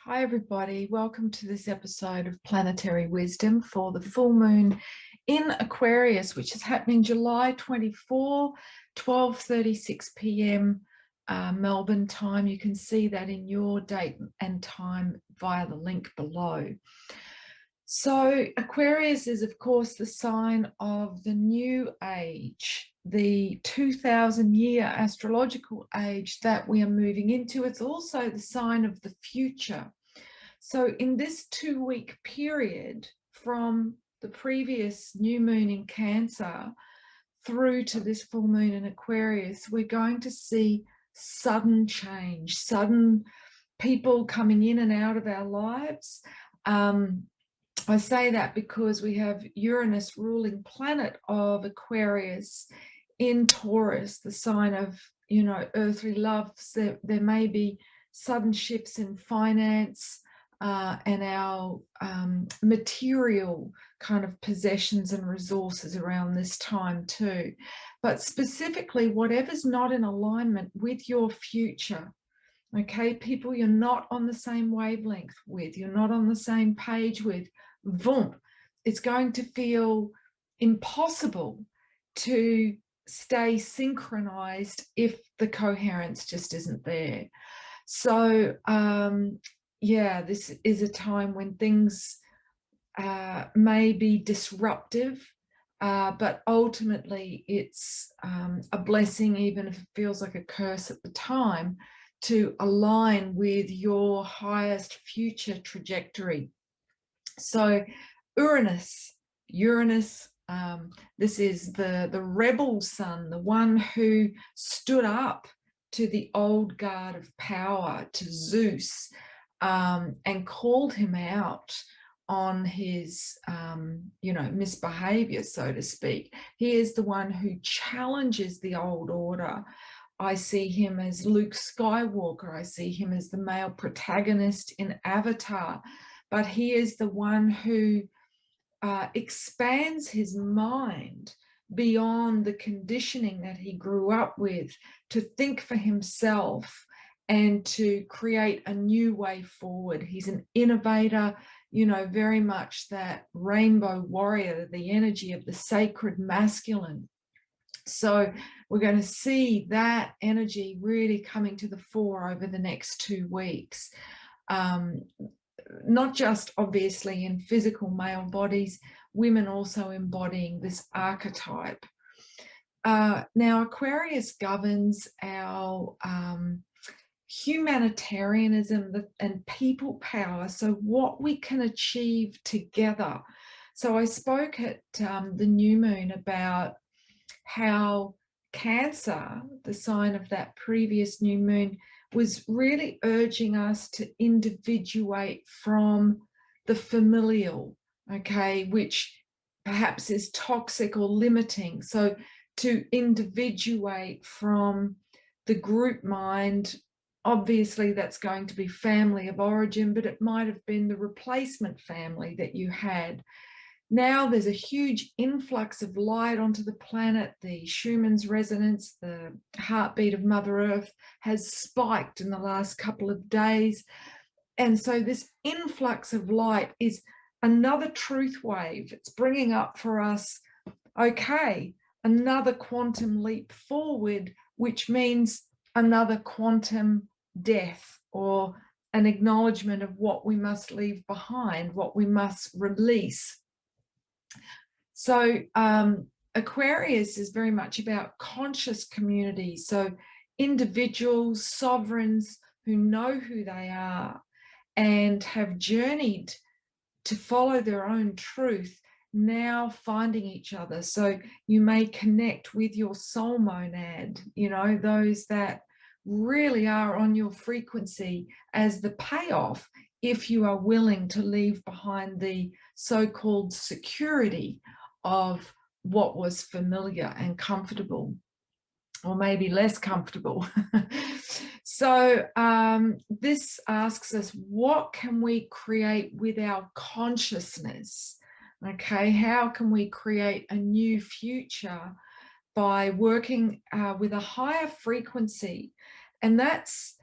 Hi everybody, welcome to this episode of Planetary Wisdom for the full moon in Aquarius, which is happening July 24, 12:36 p.m. Melbourne time. You can see that in your date and time via the link below. So Aquarius is, of course, the sign of the new age, the 2000-year astrological age that we are moving into. It's also the sign of the future. So in this 2-week period from the previous new moon in Cancer through to this full moon in Aquarius, we're going to see sudden change, sudden people coming in and out of our lives. I say that because we have Uranus, ruling planet of Aquarius, in Taurus, the sign of, earthly loves. There may be sudden shifts in finance and our material kind of possessions and resources around this time too. But specifically, whatever's not in alignment with your future, okay, people you're not on the same wavelength with, you're not on the same page with, boom, it's going to feel impossible to stay synchronized if the coherence just isn't there. So this is a time when things may be disruptive, but ultimately it's a blessing, even if it feels like a curse at the time, to align with your highest future trajectory. So Uranus, this is the rebel sun, the one who stood up to the old guard of power, to Zeus, and called him out on his misbehavior, so to speak. He is the one who challenges the old order. I see him as Luke Skywalker. I see him as the male protagonist in Avatar, but he is the one who expands his mind beyond the conditioning that he grew up with, to think for himself and to create a new way forward. He's an innovator, very much that rainbow warrior, the energy of the sacred masculine. So we're going to see that energy really coming to the fore over the next 2 weeks. Not just obviously in physical male bodies, women also embodying this archetype. Now, Aquarius governs our humanitarianism and people power, so what we can achieve together. So I spoke at the new moon about how Cancer, the sign of that previous new moon, was really urging us to individuate from the familial, okay, which perhaps is toxic or limiting. So to individuate from the group mind, obviously that's going to be family of origin, but it might have been the replacement family that you had. Now there's a huge influx of light onto the planet. The Schumann's resonance, the heartbeat of Mother Earth, has spiked in the last couple of days. And so this influx of light is another truth wave. It's bringing up for us, okay, another quantum leap forward, which means another quantum death, or an acknowledgement of what we must leave behind, what we must release. So Aquarius is very much about conscious community. So individuals, sovereigns who know who they are and have journeyed to follow their own truth, now finding each other. So you may connect with your soul monad, those that really are on your frequency, as the payoff, if you are willing to leave behind the so-called security of what was familiar and comfortable, or maybe less comfortable. So this asks us, what can we create with our consciousness? Okay, how can we create a new future by working with a higher frequency? And that's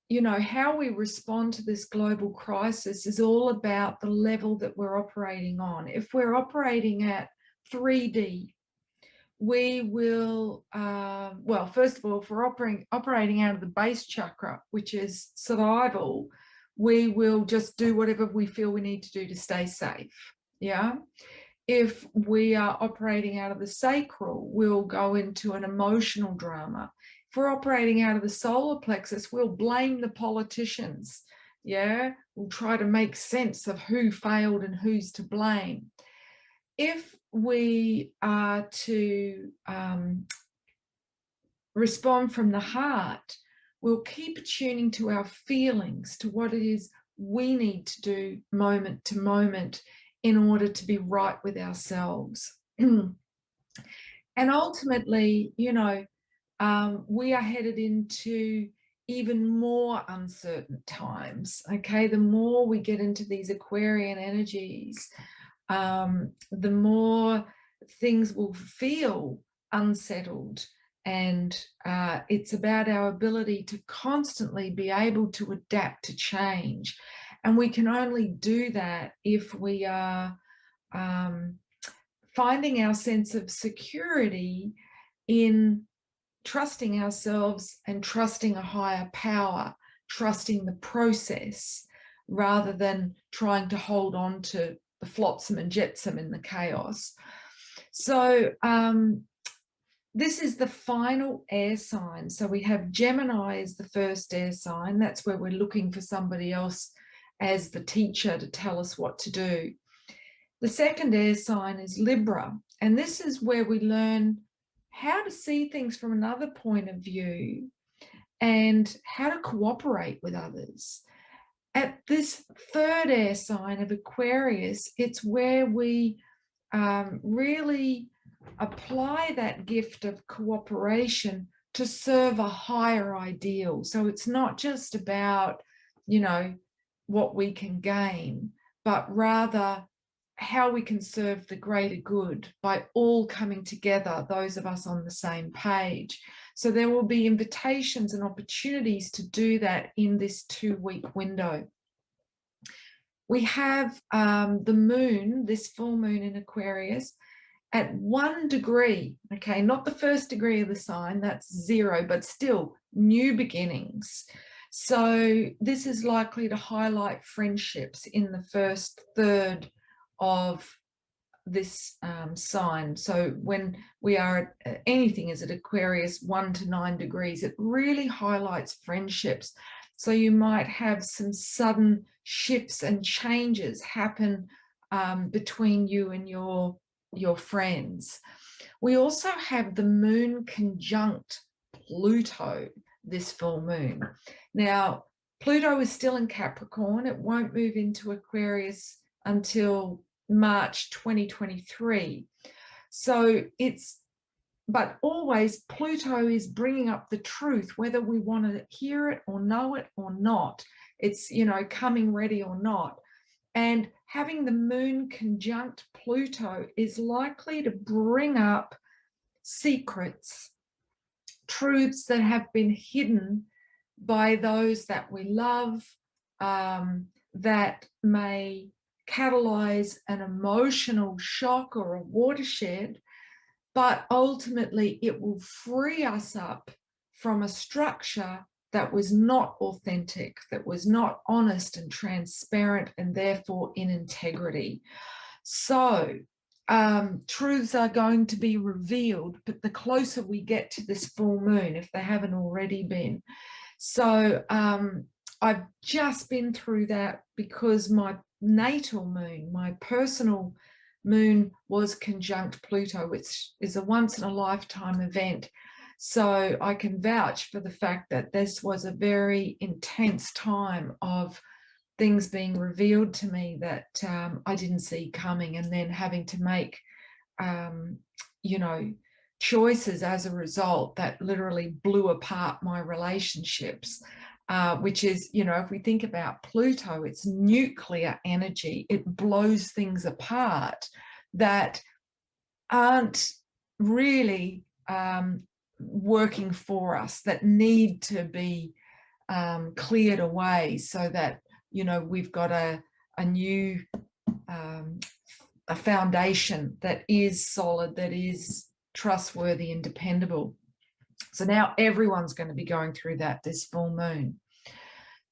you know, how we respond to this global crisis is all about the level that we're operating on. If we're operating at 3D, we will, well, first of all, if we're operating out of the base chakra, which is survival, we will just do whatever we feel we need to do to stay safe. Yeah. If we are operating out of the sacral, we'll go into an emotional drama. If we're operating out of the solar plexus, we'll blame the politicians. Yeah. We'll try to make sense of who failed and who's to blame. If we are to respond from the heart, we'll keep tuning to our feelings, to what it is we need to do moment to moment in order to be right with ourselves. And ultimately, you know, we are headed into even more uncertain times. Okay, the more we get into these Aquarian energies, the more things will feel unsettled. And it's about our ability to constantly be able to adapt to change. And we can only do that if we are finding our sense of security in trusting ourselves and trusting a higher power, trusting the process, rather than trying to hold on to the flotsam and jetsam in the chaos. So this is the final air sign. So we have Gemini as the first air sign. That's where we're looking for somebody else as the teacher to tell us what to do. The second air sign is Libra, and this is where we learn how to see things from another point of view and how to cooperate with others. At this third air sign of Aquarius, it's where we really apply that gift of cooperation to serve a higher ideal. So it's not just about, you know, what we can gain, but rather how we can serve the greater good by all coming together, those of us on the same page. So there will be invitations and opportunities to do that in this 2-week window. We have the moon, this full moon in Aquarius, at 1 degree, okay, not the first degree of the sign, that's 0, but still new beginnings. So this is likely to highlight friendships in the first third of this sign. So when we are at anything is at Aquarius 1 to 9 degrees, it really highlights friendships. So you might have some sudden shifts and changes happen between you and your friends. We also have the moon conjunct Pluto this full moon. Now, Pluto is still in Capricorn. It won't move into Aquarius until March 2023. So but always Pluto is bringing up the truth, whether we want to hear it or know it or not. It's, you know, coming ready or not. And having the moon conjunct Pluto is likely to bring up secrets, truths that have been hidden by those that we love, that may catalyze an emotional shock or a watershed, but ultimately it will free us up from a structure that was not authentic, that was not honest and transparent, and therefore in integrity. So truths are going to be revealed, but the closer we get to this full moon, if they haven't already been. So I've just been through that because my natal moon, my personal moon, was conjunct Pluto, which is a once-in-a-lifetime event. So I can vouch for the fact that this was a very intense time of things being revealed to me that I didn't see coming, and then having to make, you know, choices as a result that literally blew apart my relationships, which is, you know, if we think about Pluto, it's nuclear energy. It blows things apart that aren't really working for us, that need to be cleared away, so that, you know, we've got a new a foundation that is solid, that is trustworthy and dependable. So now everyone's going to be going through that this full moon.